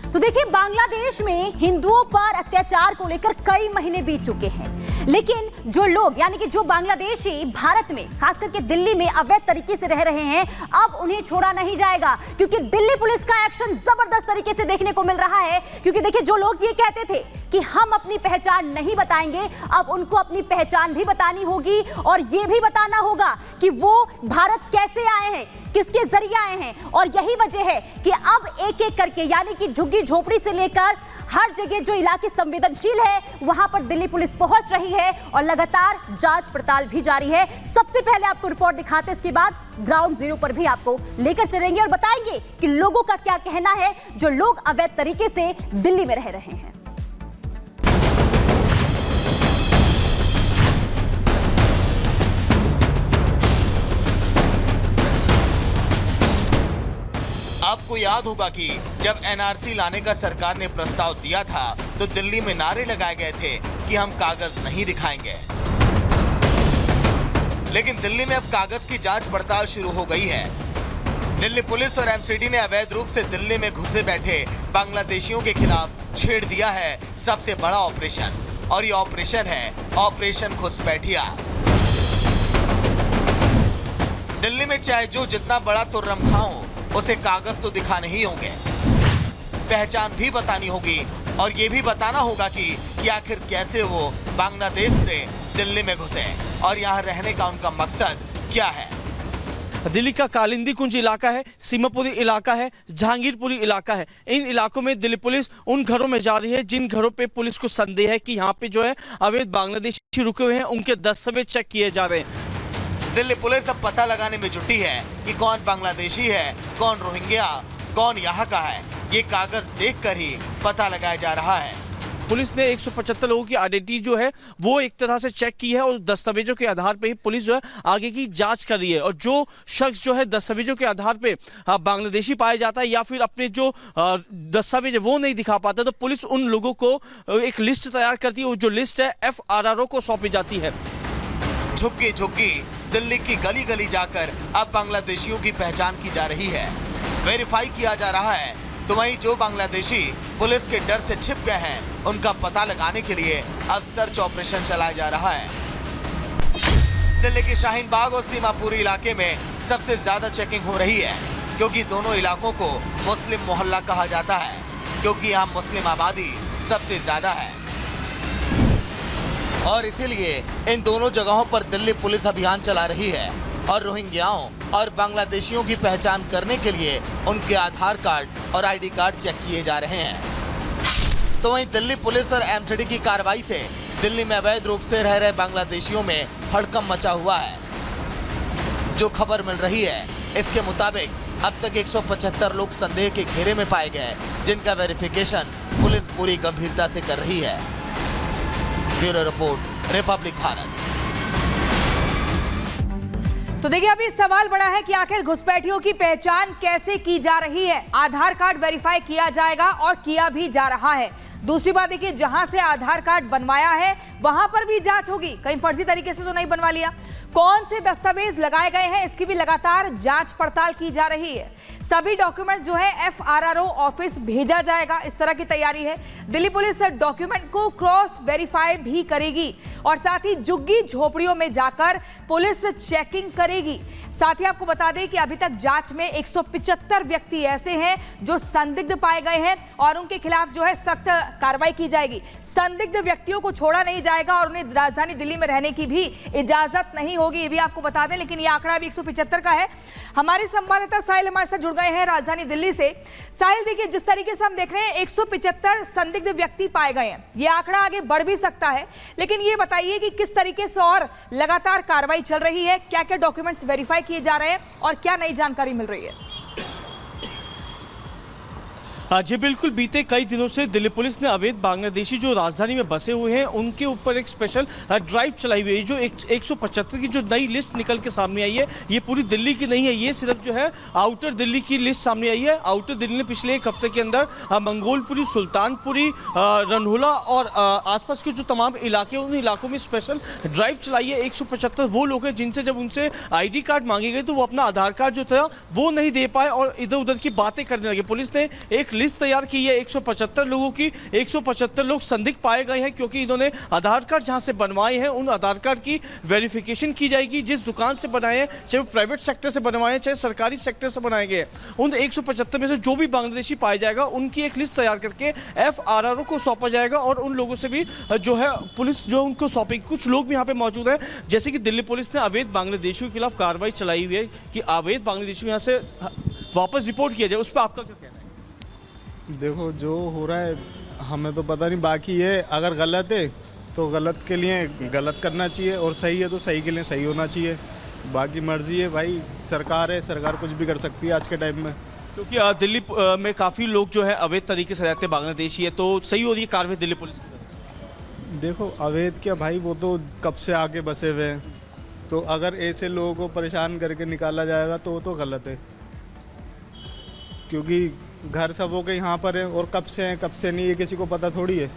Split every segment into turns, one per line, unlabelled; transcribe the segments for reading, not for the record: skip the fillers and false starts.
तो देखिए, बांग्लादेश में हिंदुओं पर अत्याचार को लेकर कई महीने बीत चुके हैं, लेकिन जो लोग यानी कि जो बांग्लादेशी भारत में खास करके दिल्ली में अवैध तरीके से रह रहे हैं, अब उन्हें छोड़ा नहीं जाएगा, क्योंकि दिल्ली पुलिस का एक्शन जबरदस्त तरीके से देखने को मिल रहा है। क्योंकि देखिए, जो लोग ये कहते थे कि हम अपनी पहचान नहीं बताएंगे, अब उनको अपनी पहचान भी बतानी होगी और ये भी बताना होगा कि वो भारत कैसे आए हैं, किसके जरिए आए हैं। और यही वजह है कि अब एक एक करके यानी कि झुग्गी झोपड़ी से लेकर हर जगह जो इलाके संवेदनशील है वहां पर दिल्ली पुलिस पहुंच रही है और लगातार जांच पड़ताल भी जारी है। सबसे पहले आपको रिपोर्ट दिखाते हैं, इसके बाद ग्राउंड जीरो पर भी आपको लेकर चलेंगे और बताएंगे कि लोगों का क्या कहना है जो लोग अवैध तरीके से दिल्ली में रह रहे हैं।
आपको याद होगा कि जब एनआरसी लाने का सरकार ने प्रस्ताव दिया था तो दिल्ली में नारे लगाए गए थे कि हम कागज नहीं दिखाएंगे। लेकिन दिल्ली में अब कागज की जांच पड़ताल शुरू हो गई है। दिल्ली पुलिस और एमसीडी ने अवैध रूप से दिल्ली में घुसे बैठे बांग्लादेशियों के खिलाफ छेड़ दिया है सबसे बड़ा ऑपरेशन, और ये ऑपरेशन है ऑपरेशन घुसपैठिया। दिल्ली में चाहे जो जितना बड़ा तुर्रम खां हो, उसे कागज तो दिखाने ही होंगे, पहचान भी बतानी होगी और ये भी बताना होगा कि आखिर कैसे वो बांग्लादेश से दिल्ली में घुसे और यहाँ रहने का उनका मकसद क्या है।
दिल्ली का कालिंदी कुंज इलाका है, सीमापुरी इलाका है, जहांगीरपुरी इलाका है। इन इलाकों में दिल्ली पुलिस उन घरों में जा रही है जिन घरों पे पुलिस को संदेह है कि यहाँ पे जो है अवैध बांग्लादेशी रुके हुए हैं, उनके दस्तावेज चेक किए जा रहे हैं।
दिल्ली पुलिस अब पता लगाने में जुटी है कि कौन बांग्लादेशी है, कौन रोहिंग्या, कौन यहाँ का है। ये कागज देखकर ही पता लगाया जा रहा है।
पुलिस ने 175 लोगों की आइडेंटिटी जो है वो एक तरह से चेक की है और दस्तावेजों के आधार पे ही पुलिस जो है आगे की जांच कर रही है। और जो शख्स जो है दस्तावेजों के आधार पे बांग्लादेशी पाया जाता है या फिर अपने जो दस्तावेज है वो नहीं दिखा पाता, तो पुलिस उन लोगों को एक लिस्ट तैयार करती है। जो लिस्ट है FRRO को सौंपी जाती है।
झुग्गी झुग्गी दिल्ली की गली गली जाकर अब बांग्लादेशियों की पहचान की जा रही है, वेरीफाई किया जा रहा है। तो वहीं जो बांग्लादेशी पुलिस के डर से छिप गए हैं, उनका पता लगाने के लिए अब सर्च ऑपरेशन चलाया जा रहा है। दिल्ली के शाहीन बाग और सीमापुरी इलाके में सबसे ज्यादा चेकिंग हो रही है, क्योंकि दोनों इलाकों को मुस्लिम मोहल्ला कहा जाता है, क्योंकि यहाँ मुस्लिम आबादी सबसे ज्यादा है। और इसीलिए इन दोनों जगहों पर दिल्ली पुलिस अभियान चला रही है और रोहिंग्याओं और बांग्लादेशियों की पहचान करने के लिए उनके आधार कार्ड और आईडी कार्ड चेक किए जा रहे हैं। तो वहीं दिल्ली पुलिस और एमसीडी की कार्रवाई से दिल्ली में अवैध रूप से रह रहे बांग्लादेशियों में हड़कंप मचा हुआ है। जो खबर मिल रही है इसके मुताबिक अब तक 175 लोग संदेह के घेरे में पाए गए, जिनका वेरिफिकेशन पुलिस पूरी गंभीरता से कर रही है। Bureau report, Republic Bharat.
तो देखिए, अभी सवाल बड़ा है कि आखिर घुसपैठियों की पहचान कैसे की जा रही है। आधार कार्ड वेरीफाई किया जाएगा और किया भी जा रहा है। दूसरी बात देखिए, जहां से आधार कार्ड बनवाया है वहां पर भी जांच होगी, कहीं फर्जी तरीके से तो नहीं बनवा लिया। कौन से दस्तावेज लगाए गए हैं इसकी भी लगातार जांच पड़ताल की जा रही है। सभी डॉक्यूमेंट जो है FRRO ऑफिस भेजा जाएगा, इस तरह की तैयारी है। दिल्ली पुलिस डॉक्यूमेंट को क्रॉस वेरीफाई भी करेगी और साथ ही झुग्गी झोपड़ियों में जाकर पुलिस चेकिंग करेगी। साथ ही आपको बता दें कि अभी तक जांच में 175 व्यक्ति ऐसे हैं जो संदिग्ध पाए गए हैं और उनके खिलाफ जो है सख्त कार्रवाई की जाएगी। संदिग्ध व्यक्तियों को छोड़ा नहीं जाएगा और उन्हें राजधानी दिल्ली में रहने की भी इजाजत नहीं होगी, ये भी आपको बता दें। लेकिन ये आंकड़ा भी 175 का है। हमारे संवाददाता साहिल हमारे साथ जुड़ गए हैं राजधानी दिल्ली से। साहिल, देखिए, जिस तरीके से हम देख रहे हैं 175 संदिग्ध व्यक्ति पाए गए हैं, ये आंकड़ा आगे बढ़ भी सकता है। लेकिन ये बताइए कि किस तरीके से और लगातार कार्रवाई चल रही है, क्या क्या डॉक्यूमेंट्स वेरीफाई किए जा रहे हैं और क्या नई जानकारी मिल रही है।
जी बिल्कुल, बीते कई दिनों से दिल्ली पुलिस ने अवैध बांग्लादेशी जो राजधानी में बसे हुए हैं उनके ऊपर एक स्पेशल ड्राइव चलाई हुई है। जो 175 की जो नई लिस्ट निकल के सामने आई है, ये पूरी दिल्ली की नहीं है, ये सिर्फ जो है आउटर दिल्ली की लिस्ट सामने आई है। आउटर दिल्ली ने पिछले एक हफ्ते के अंदर मंगोलपुरी, सुल्तानपुरी, रनहुला और आसपास के जो तमाम इलाके उन इलाकों में स्पेशल ड्राइव चलाई है। 175 वो लोग हैं जिनसे जब उनसे ID कार्ड मांगे गए तो वो अपना आधार कार्ड जो था वो नहीं दे पाए और इधर उधर की बातें करने लगे। पुलिस ने एक लिस्ट तैयार की है 175 लोगों की। 175 लोग संदिग्ध पाए गए हैं क्योंकि इन्होंने आधार कार्ड जहां से बनवाए हैं उन आधार कार्ड की वेरिफिकेशन की जाएगी। जिस दुकान से बनाए हैं, चाहे वो प्राइवेट सेक्टर से बनवाए हैं, चाहे सरकारी सेक्टर से बनाए गए, उन 175 में से जो भी बांग्लादेशी पाया जाएगा उनकी एक लिस्ट तैयार करके FRRO को सौंपा जाएगा और उन लोगों से भी जो है पुलिस जो उनको सौंपेगी। कुछ लोग भी यहाँ पे मौजूद हैं, जैसे कि दिल्ली पुलिस ने अवैध बांग्लादेशियों के खिलाफ कार्रवाई चलाई हुई है कि अवैध बांग्लादेशियों यहाँ से वापस रिपोर्ट किया जाए। उस पर आपका क्या कहना है?
देखो, जो हो रहा है हमें तो पता नहीं, बाकी ये अगर गलत है तो गलत के लिए गलत करना चाहिए और सही है तो सही के लिए सही होना चाहिए। बाकी मर्जी है भाई, सरकार है, सरकार कुछ भी कर सकती है आज के टाइम में।
क्योंकि दिल्ली में काफ़ी लोग जो है अवैध तरीके से रहते हैं बांग्लादेशी है, तो सही हो रही है कार्रवाई दिल्ली पुलिस की?
देखो, अवैध क्या भाई, वो तो कब से आके बसे हुए हैं, तो अगर ऐसे लोगों को परेशान करके निकाला जाएगा तो वो तो गलत है। क्योंकि घर सबों के यहाँ पर है और कब से हैं कब से नहीं, ये किसी को पता थोड़ी है।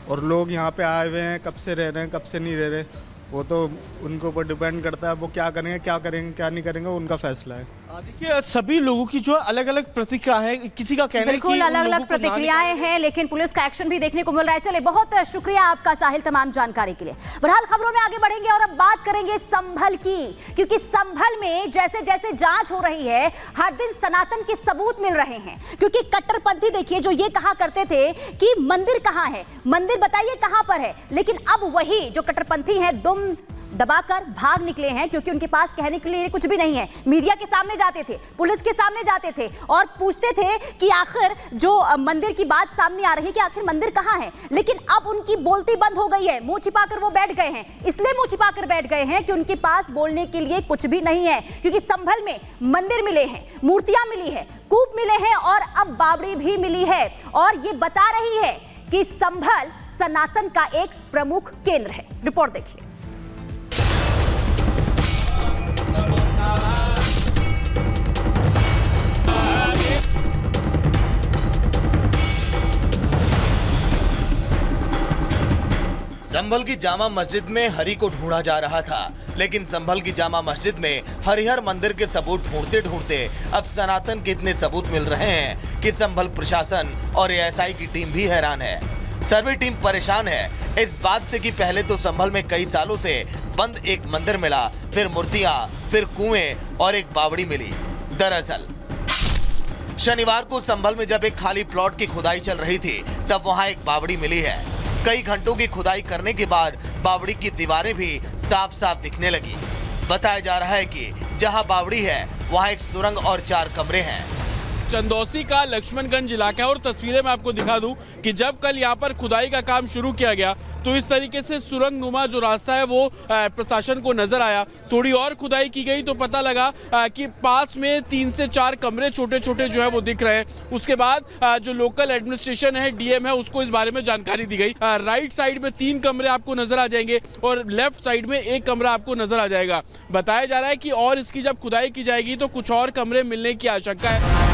और लोग यहाँ पे आए हुए हैं, कब से रह रहे हैं कब से नहीं रह रहे, वो तो उनके ऊपर डिपेंड करता है। वो क्या करेंगे क्या नहीं करेंगे, उनका फैसला है।
देखिए, सभी लोगों की जो अलग अलग प्रतिक्रिया है, किसी का कहना है कि
बिल्कुल अलग अलग प्रतिक्रियाएं हैं, लेकिन पुलिस का एक्शन भी देखने को मिल रहा है। चले, बहुत शुक्रिया आपका साहिल तमाम जानकारी के लिए। बहरहाल खबरों में आगे बढ़ेंगे और अब बात करेंगे संभल की, क्योंकि संभल में जैसे जैसे जांच हो रही है हर दिन सनातन के सबूत मिल रहे हैं। क्योंकि कट्टरपंथी देखिए जो ये कहा करते थे कि मंदिर कहां है, मंदिर बताइए कहां पर है, लेकिन अब वही जो कट्टरपंथी है दुम दबाकर भाग निकले हैं क्योंकि उनके पास कहने के लिए कुछ भी नहीं है। मीडिया के सामने जाते थे, पुलिस के सामने जाते थे और पूछते थे कि आखिर जो मंदिर की बात सामने आ रही है कि आखिर मंदिर कहां है, लेकिन अब उनकी बोलती बंद हो गई है। मुंह छिपाकर वो बैठ गए हैं, इसलिए मुंह छिपाकर बैठ गए हैं कि उनके पास बोलने के लिए कुछ भी नहीं है। क्योंकि संभल में मंदिर मिले हैं, मूर्तियां मिली है, कूप मिले हैं और अब बावड़ी भी मिली है और ये बता रही है कि संभल सनातन का एक प्रमुख केंद्र है। रिपोर्ट देखिए।
संभल की जामा मस्जिद में हरि को ढूंढा जा रहा था, लेकिन संभल की जामा मस्जिद में हरिहर मंदिर के सबूत ढूंढते ढूंढते अब सनातन के इतने सबूत मिल रहे हैं कि संभल प्रशासन और ASI की टीम भी हैरान है। सर्वे टीम परेशान है इस बात से कि पहले तो संभल में कई सालों से बंद एक मंदिर मिला, फिर मूर्तियां, फिर कुएं और एक बावड़ी मिली। दरअसल शनिवार को संभल में जब एक खाली प्लॉट की खुदाई चल रही थी तब वहां एक बावड़ी मिली है। कई घंटों की खुदाई करने के बाद बावड़ी की दीवारें भी साफ साफ दिखने लगी। बताया जा रहा है कि जहां बावड़ी है वहां एक सुरंग और 4 कमरे हैं।
चंदौसी का लक्ष्मणगंज इलाका है और तस्वीरें मैं आपको दिखा दूं कि जब कल यहाँ पर खुदाई का काम शुरू किया गया तो इस तरीके से सुरंग नुमा जो रास्ता है वो प्रशासन को नजर आया। थोड़ी और खुदाई की गई तो पता लगा कि पास में 3 से 4 कमरे छोटे छोटे जो है वो दिख रहे हैं। उसके बाद जो लोकल एडमिनिस्ट्रेशन है, DM है, उसको इस बारे में जानकारी दी गई। राइट साइड में 3 कमरे आपको नजर आ जाएंगे और लेफ्ट साइड में 1 कमरा आपको नजर आ जाएगा। बताया जा रहा है कि और इसकी जब खुदाई की जाएगी तो कुछ और कमरे मिलने की आशंका है।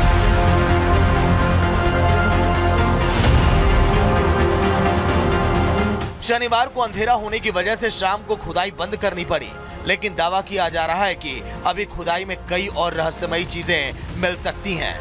शनिवार को अंधेरा होने की वजह से शाम को खुदाई बंद करनी पड़ी, लेकिन दावा किया जा रहा है कि अभी खुदाई में कई और रहस्यमयी चीजें मिल सकती हैं।